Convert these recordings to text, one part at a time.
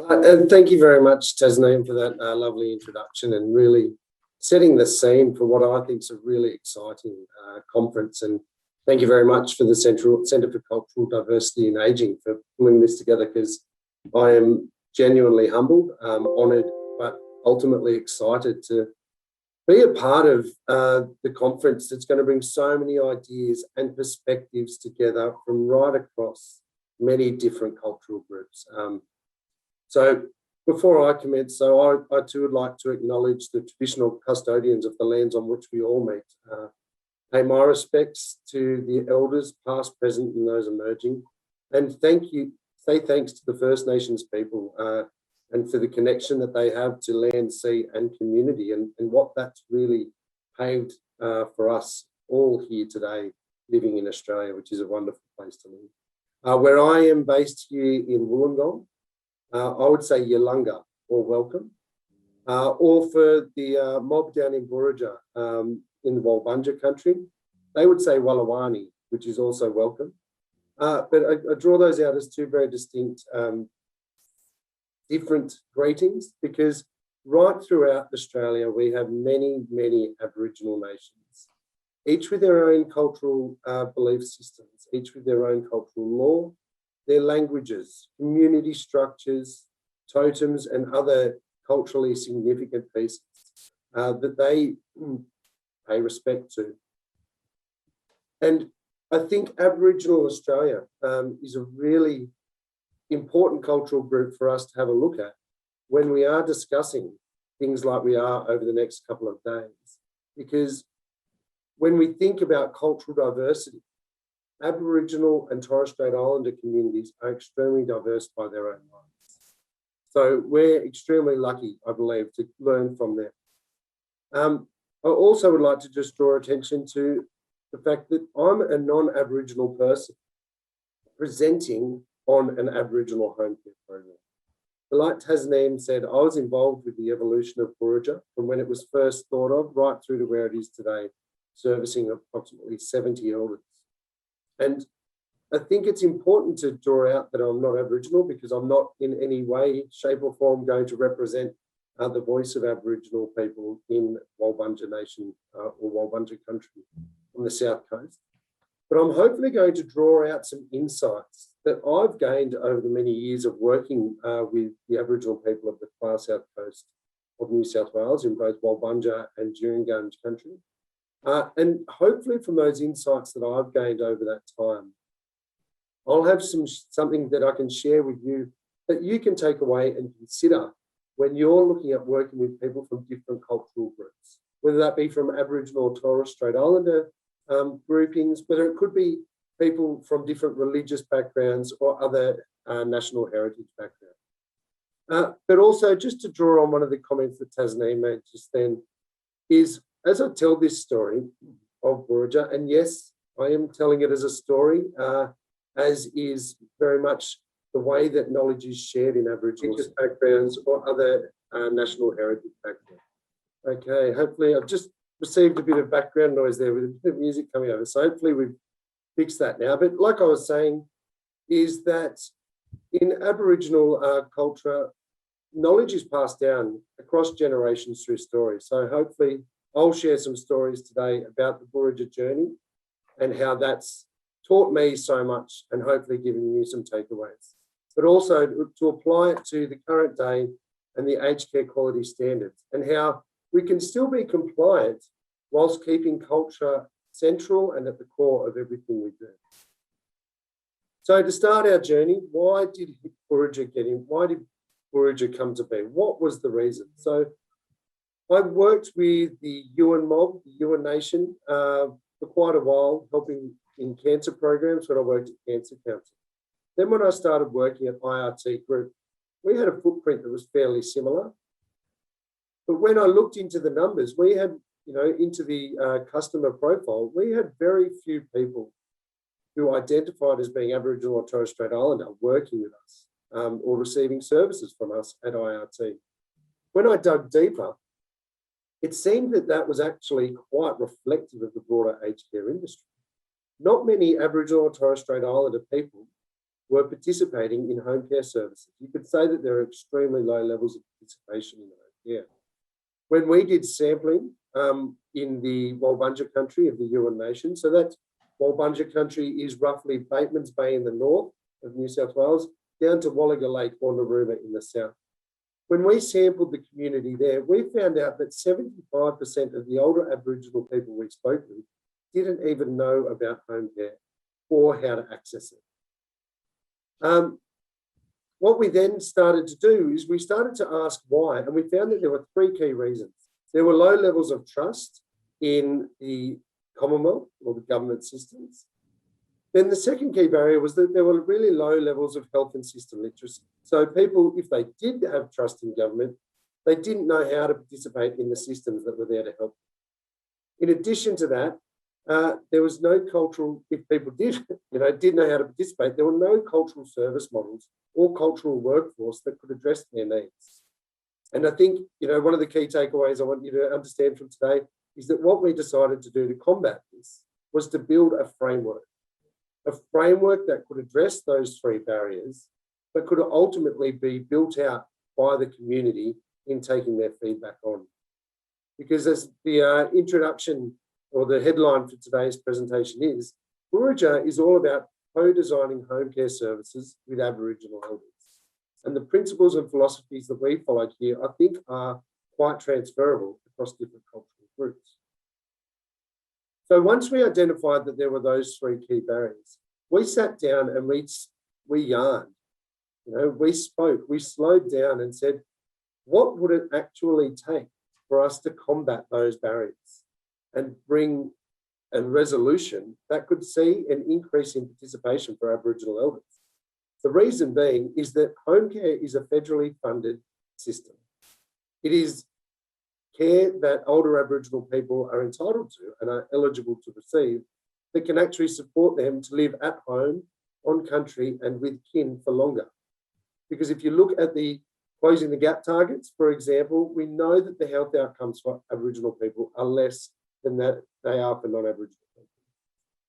And thank you very much, Tasneem, for that lovely introduction and really setting the scene for what I think is a really exciting conference. And thank you very much for the Centre for Cultural Diversity and Ageing for pulling this together, because I am genuinely humbled, honoured, but ultimately excited to be a part of the conference that's going to bring so many ideas and perspectives together from right across many different cultural groups. So before I commence, I too would like to acknowledge the traditional custodians of the lands on which we all meet. Pay my respects to the elders, past, present, and those emerging. And say thanks to the First Nations people and for the connection that they have to land, sea, and community, and what that's really paved for us all here today, living in Australia, which is a wonderful place to live. Where I am based here in Wollongong, I would say Yalunga or welcome, or for the mob down in Booraja in the Walbunja country, they would say Wallawani, which is also welcome. But I draw those out as two very distinct, different greetings, because right throughout Australia we have many, many Aboriginal nations, each with their own cultural belief systems, each with their own cultural law, their languages, community structures, totems, and other culturally significant pieces that they pay respect to. And I think Aboriginal Australia is a really important cultural group for us to have a look at when we are discussing things like we are over the next couple of days. Because when we think about cultural diversity, Aboriginal and Torres Strait Islander communities are extremely diverse by their own minds. So we're extremely lucky, I believe, to learn from them. I also would like to just draw attention to the fact that I'm a non-Aboriginal person presenting on an Aboriginal home care program. But like Tasneem said, I was involved with the evolution of Booraja from when it was first thought of right through to where it is today, servicing approximately 70 elders. And I think it's important to draw out that I'm not Aboriginal, because I'm not in any way, shape or form going to represent the voice of Aboriginal people in Walbunja Nation or Walbunja country on the south coast. But I'm hopefully going to draw out some insights that I've gained over the many years of working with the Aboriginal people of the far south coast of New South Wales in both Walbunja and Djuringanj country. And hopefully from those insights that I've gained over that time, I'll have something that I can share with you that you can take away and consider when you're looking at working with people from different cultural groups, whether that be from Aboriginal or Torres Strait Islander groupings, whether it could be people from different religious backgrounds or other national heritage backgrounds. But also, just to draw on one of the comments that Tasneem made just then, is as I tell this story of Booraja, and yes, I am telling it as a story, as is very much the way that knowledge is shared in Aboriginal backgrounds or other national heritage backgrounds. Okay, hopefully I've just received a bit of background noise there with a bit of music coming over, so hopefully we've fixed that now. But like I was saying, is that in Aboriginal culture, knowledge is passed down across generations through stories. So hopefully I'll share some stories today about the Booraja journey and how that's taught me so much and hopefully given you some takeaways. But also to apply it to the current day and the aged care quality standards, and how we can still be compliant whilst keeping culture central and at the core of everything we do. So to start our journey, why did Booraja get in? Why did Booraja come to be? What was the reason? So I worked with the Yuin mob, the Yuin Nation, for quite a while, helping in cancer programs when I worked at Cancer Council. Then when I started working at IRT Group, we had a footprint that was fairly similar. But when I looked into the numbers, we had, into the customer profile, we had very few people who identified as being Aboriginal or Torres Strait Islander working with us or receiving services from us at IRT. When I dug deeper, it seemed that that was actually quite reflective of the broader aged care industry. Not many Aboriginal or Torres Strait Islander people were participating in home care services. You could say that there are extremely low levels of participation in home care. When we did sampling in the Walbunja country of the Yuin Nation, so that Walbunja country is roughly Batemans Bay in the north of New South Wales, down to Wallaga Lake or Narooma in the south. When we sampled the community there, we found out that 75% of the older Aboriginal people we spoke with didn't even know about home care or how to access it. What we then started to do is we started to ask why, and we found that there were three key reasons. There were low levels of trust in the Commonwealth or the government systems. Then the second key barrier was that there were really low levels of health and system literacy. So people, if they did have trust in government, they didn't know how to participate in the systems that were there to help. In addition to that, there was no cultural, if people didn't know how to participate, there were no cultural service models or cultural workforce that could address their needs. And I think, one of the key takeaways I want you to understand from today is that what we decided to do to combat this was to build a framework that could address those three barriers, but could ultimately be built out by the community in taking their feedback on. Because as the introduction or the headline for today's presentation is, Booraja is all about co-designing home care services with Aboriginal elders. And the principles and philosophies that we followed here, I think, are quite transferable across different cultural groups. So once we identified that there were those three key barriers, we sat down and we yarned, we spoke, we slowed down and said, what would it actually take for us to combat those barriers and bring a resolution that could see an increase in participation for Aboriginal elders? The reason being is that home care is a federally funded system. It is care that older Aboriginal people are entitled to and are eligible to receive that can actually support them to live at home, on country and with kin for longer. Because if you look at the closing the gap targets, for example, we know that the health outcomes for Aboriginal people are less than that they are for non-Aboriginal people.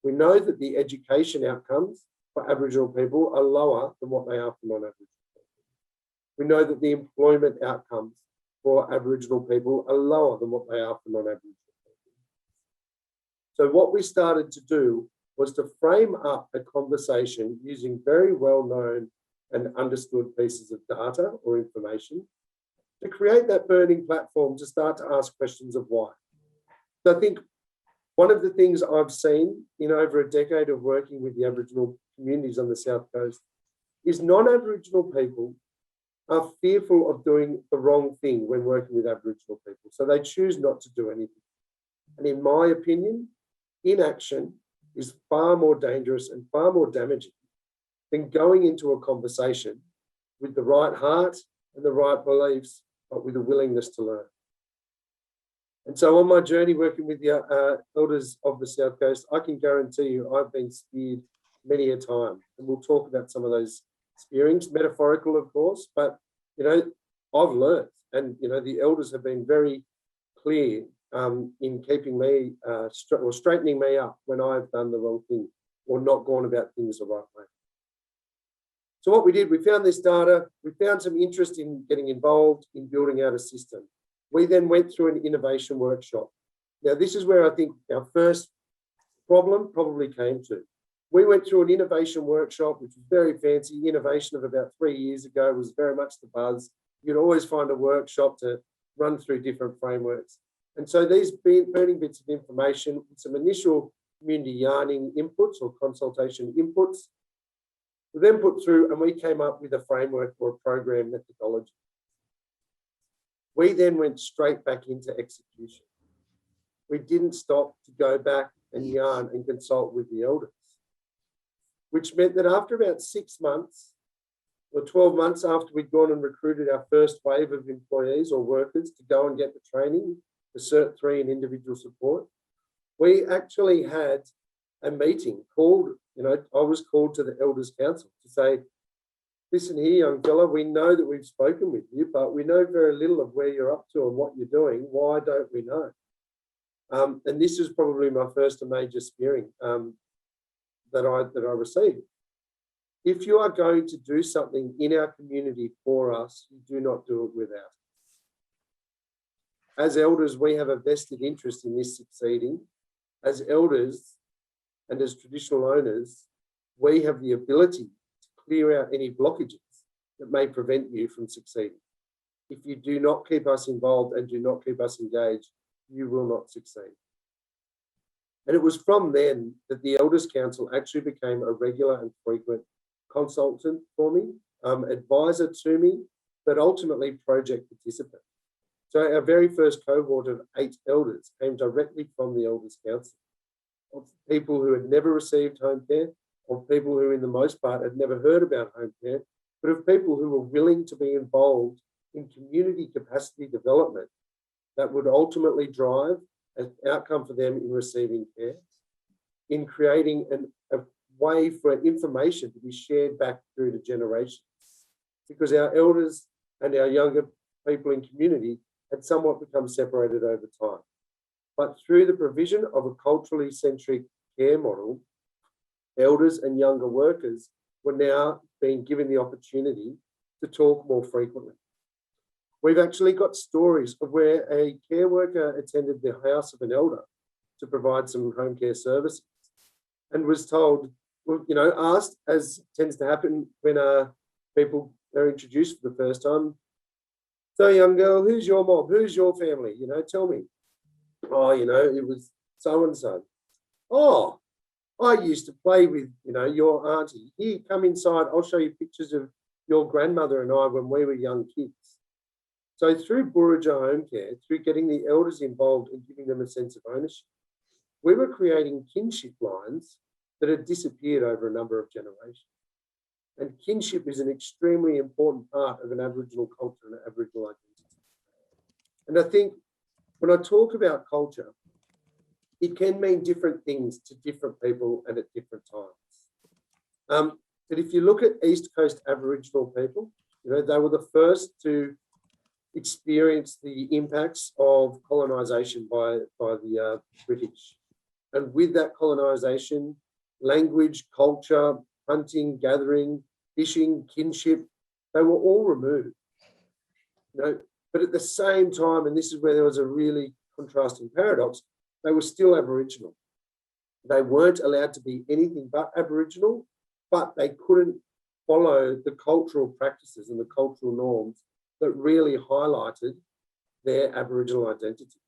We know that the education outcomes for Aboriginal people are lower than what they are for non-Aboriginal people. We know that the employment outcomes for Aboriginal people are lower than what they are for non-Aboriginal people. So what we started to do was to frame up a conversation using very well-known and understood pieces of data or information to create that burning platform to start to ask questions of why. So I think one of the things I've seen in over a decade of working with the Aboriginal communities on the South Coast is non-Aboriginal people are fearful of doing the wrong thing when working with Aboriginal people. So they choose not to do anything. And in my opinion, inaction is far more dangerous and far more damaging than going into a conversation with the right heart and the right beliefs, but with a willingness to learn. And so on my journey working with the elders of the South Coast, I can guarantee you I've been speared many a time. And we'll talk about some of those spearings, metaphorical, of course, but, I've learned. And, the elders have been very clear in keeping me or straightening me up when I've done the wrong thing or not gone about things the right way. So what we did, we found this data, we found some interest in getting involved in building out a system. We then went through an innovation workshop. Now, this is where I think our first problem probably came to. We went through an innovation workshop, which was very fancy. Innovation of about 3 years ago was very much the buzz. You'd always find a workshop to run through different frameworks. And so these burning bits of information, some initial community yarning inputs or consultation inputs, were then put through and we came up with a framework or a program methodology. We then went straight back into execution. We didn't stop to go back and yarn and consult with the elders, which meant that after about 6 months or 12 months after we'd gone and recruited our first wave of employees or workers to go and get the training, the Cert 3 and individual support, we actually had a meeting called, I was called to the Elders Council to say, listen here, young fella, we know that we've spoken with you, but we know very little of where you're up to and what you're doing. Why don't we know? And this is probably my first major spearing that I received. if you are going to do something in our community for us, you do not do it without us. As elders, we have a vested interest in this succeeding. As elders and as traditional owners, we have the ability to clear out any blockages that may prevent you from succeeding. If you do not keep us involved and do not keep us engaged, you will not succeed. And it was from then that the Elders Council actually became a regular and frequent consultant for me, advisor to me, but ultimately project participant. So our very first cohort of 8 elders came directly from the Elders Council, of people who had never received home care, of people who in the most part had never heard about home care, but of people who were willing to be involved in community capacity development that would ultimately drive an outcome for them in receiving care, in creating a way for information to be shared back through the generations. Because our elders and our younger people in community had somewhat become separated over time. But through the provision of a culturally centric care model, elders and younger workers were now being given the opportunity to talk more frequently. We've actually got stories of where a care worker attended the house of an elder to provide some home care services and was told, well, you know, asked, as tends to happen when people are introduced for the first time, so young girl, who's your mom? Who's your family? You know, tell me. Oh, you know, it was so-and-so. Oh, I used to play with, you know, your auntie. Here, come inside. I'll show you pictures of your grandmother and I when we were young kids. So through Booraja Home Care, through getting the elders involved and giving them a sense of ownership, we were creating kinship lines that had disappeared over a number of generations. And kinship is an extremely important part of an Aboriginal culture and an Aboriginal identity. And I think when I talk about culture, it can mean different things to different people and at different times. But if you look at East Coast Aboriginal people, you know, they were the first to experience the impacts of colonisation by the British. And with that colonisation, language, culture, hunting, gathering, fishing, kinship, they were all removed. You know, but at the same time, and this is where there was a really contrasting paradox, they were still Aboriginal. They weren't allowed to be anything but Aboriginal, but they couldn't follow the cultural practices and the cultural norms that really highlighted their Aboriginal identity.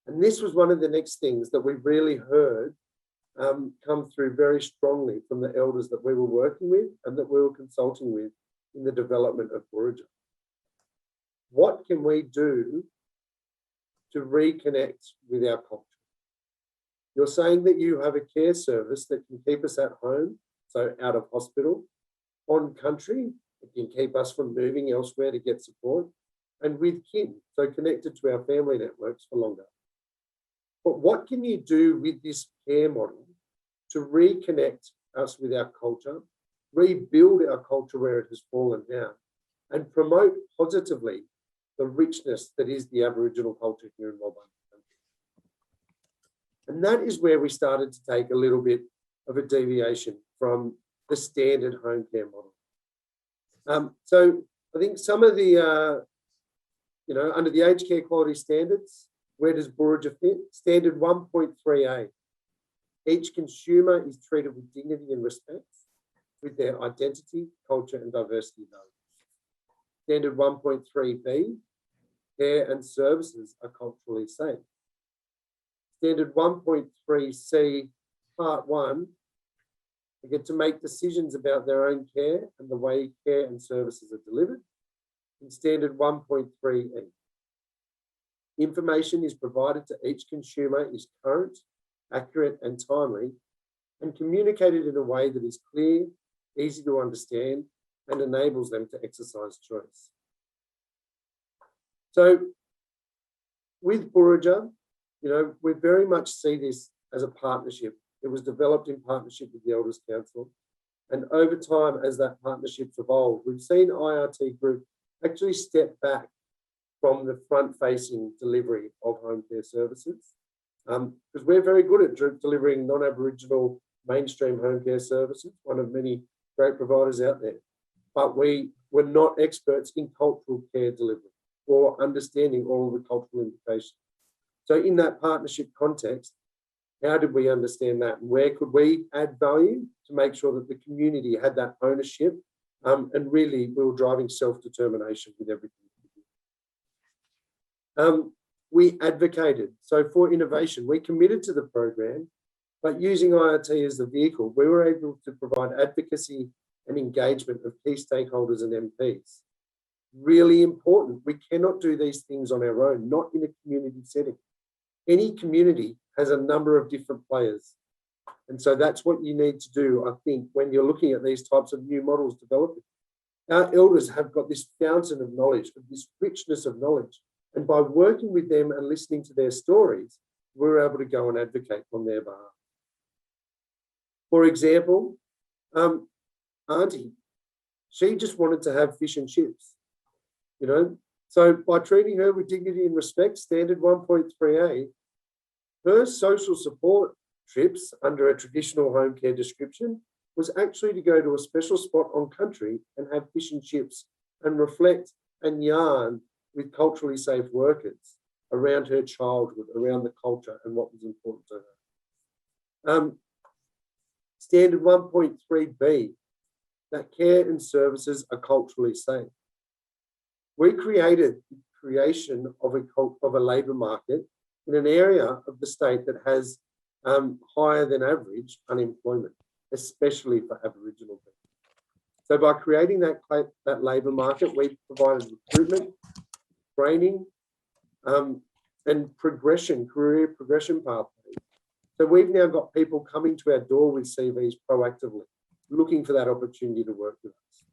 And this was one of the next things that we really heard come through very strongly from the elders that we were working with and that we were consulting with in the development of Booraja. What can we do to reconnect with our culture? You're saying that you have a care service that can keep us at home, so out of hospital, on country, it can keep us from moving elsewhere to get support, and with kin, so connected to our family networks for longer. But what can you do with this care model to reconnect us with our culture, rebuild our culture where it has fallen down, and promote positively the richness that is the Aboriginal culture here in Melbourne? And that is where we started to take a little bit of a deviation from the standard home care model. So I think some of the, you know, under the aged care quality standards, where does Booraja fit? Standard 1.3A. Each consumer is treated with dignity and respect with their identity, culture and diversity values. Standard 1.3B, care and services are culturally safe. Standard 1.3C, Part 1, they get to make decisions about their own care and the way care and services are delivered. And Standard 1.3E, information is provided to each consumer is current, accurate and timely, and communicated in a way that is clear, easy to understand, and enables them to exercise choice. So with Booraja, you know, we very much see this as a partnership. It was developed in partnership with the Elders Council. And over time, as that partnership's evolved, we've seen IRT Group actually step back from the front-facing delivery of home care services. Because we're very good at delivering non-Aboriginal mainstream home care services, one of many great providers out there. But we were not experts in cultural care delivery or understanding all of the cultural implications. So in that partnership context, how did we understand that? And where could we add value to make sure that the community had that ownership? And really, we were driving self-determination with everything. We advocated. So for innovation, we committed to the program, but using IRT as the vehicle, we were able to provide advocacy and engagement of key stakeholders and MPs. Really important. We cannot do these things on our own, not in a community setting. Any community has a number of different players. And so that's what you need to do, I think, when you're looking at these types of new models developing. Our elders have got this fountain of knowledge, this richness of knowledge. And by working with them and listening to their stories, we're able to go and advocate on their behalf. For example, Auntie, she just wanted to have fish and chips, you know. So by treating her with dignity and respect, standard 1.3a, her social support trips under a traditional home care description was actually to go to a special spot on country and have fish and chips and reflect and yarn with culturally safe workers around her childhood, around the culture and what was important to her. Standard 1.3b, that care and services are culturally safe. We created the creation of a labour market in an area of the state that has higher than average unemployment, especially for Aboriginal people. So by creating that labour market, we provided recruitment, training, and progression, career progression pathways. So we've now got people coming to our door with CVs proactively, looking for that opportunity to work with us.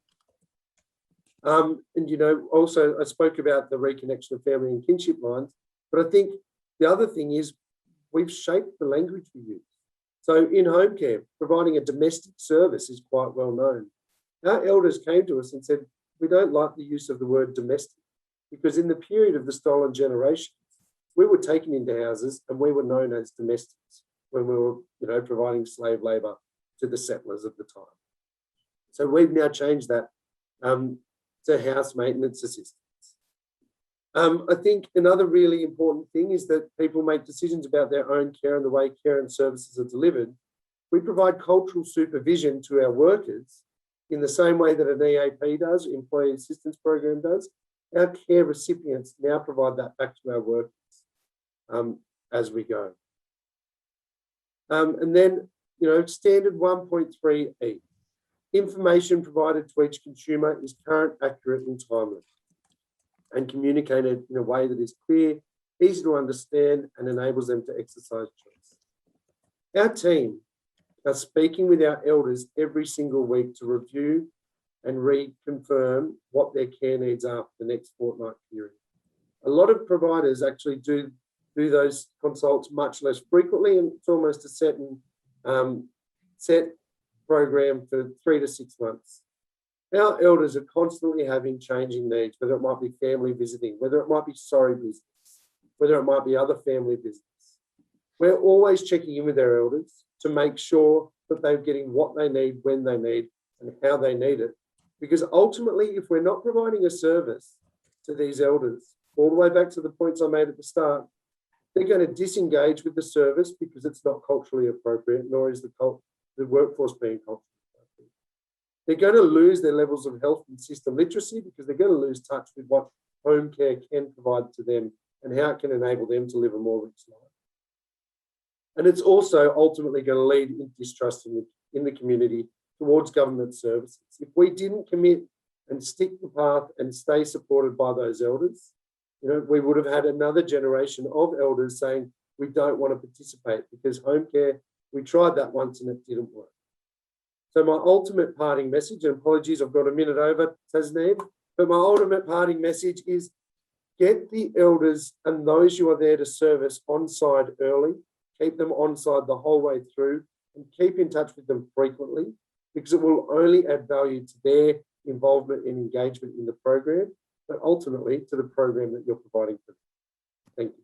And, you know, also I spoke about the reconnection of family and kinship lines, but I think the other thing is we've shaped the language we use. So in home care, providing a domestic service is quite well known. Our elders came to us and said, we don't like the use of the word domestic, because in the period of the stolen generations, we were taken into houses and we were known as domestics when we were, you know, providing slave labour to the settlers of the time. So we've now changed that to house maintenance assistants. I think another really important thing is that people make decisions about their own care and the way care and services are delivered. We provide cultural supervision to our workers in the same way that an EAP does, Employee Assistance Program does. Our care recipients now provide that back to our workers as we go. And then, you know, standard 1.3e, information provided to each consumer is current, accurate and timely, and communicated in a way that is clear, easy to understand and enables them to exercise choice. Our team are speaking with our elders every single week to review and reconfirm what their care needs are for the next fortnight period. A lot of providers actually do those consults much less frequently, and it's almost a set program for 3 to 6 months. Our elders are constantly having changing needs, whether it might be family visiting, whether it might be sorry business, whether it might be other family business. We're always checking in with our elders to make sure that they're getting what they need, when they need, and how they need it. Because ultimately, if we're not providing a service to these elders, all the way back to the points I made at the start, they're going to disengage with the service because it's not culturally appropriate, nor is the workforce being culturally appropriate. They're going to lose their levels of health and system literacy because they're going to lose touch with what home care can provide to them and how it can enable them to live a more rich life. And it's also ultimately going to lead in distrust in the community towards government services. If we didn't commit and stick the path and stay supported by those elders, you know, we would have had another generation of elders saying, we don't want to participate because home care, we tried that once and it didn't work. So my ultimate parting message, and apologies, I've got a minute over, Tasneem, but my ultimate parting message is get the elders and those you are there to service on side early, keep them on side the whole way through and keep in touch with them frequently because it will only add value to their involvement and engagement in the program, but ultimately to the program that you're providing for them. Thank you.